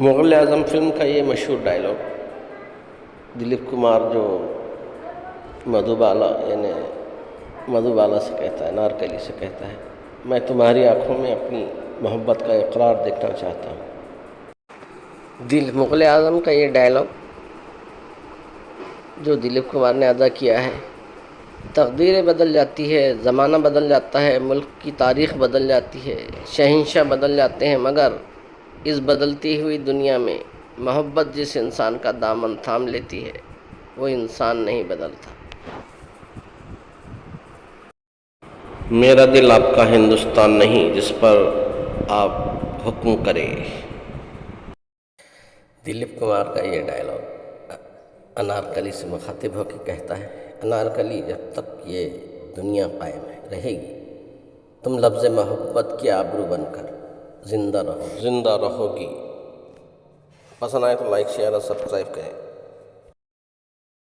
مغل اعظم film کا یہ مشہور ڈائلاگ دلیپ کمار جو مدھو بالا سے کہتا ہے، نارکلی سے کہتا ہے، میں تمہاری آنکھوں میں اپنی محبت کا اقرار دیکھنا چاہتا ہوں۔ مغل اعظم کا یہ ڈائلاگ جو دلیپ کمار نے ادا کیا ہے، تقدیریں بدل جاتی ہے، زمانہ بدل جاتا ہے، ملک کی تاریخ بدل جاتی ہے، شہنشاہ بدل جاتے ہیں، مگر اس بدلتی ہوئی دنیا میں محبت جس انسان کا دامن تھام لیتی ہے وہ انسان نہیں بدلتا۔ میرا دل آپ کا ہندوستان نہیں جس پر آپ حکم کرے۔ دلیپ کمار کا یہ ڈائلاگ انارکلی سے مخاطب ہو کے کہتا ہے، انارکلی جب تک یہ دنیا قائم رہے گی تم لفظ محبت کی آبرو بن کر زندہ رہو گی۔ پسند آئے تو لائک شیئر اور سبسکرائب کریں۔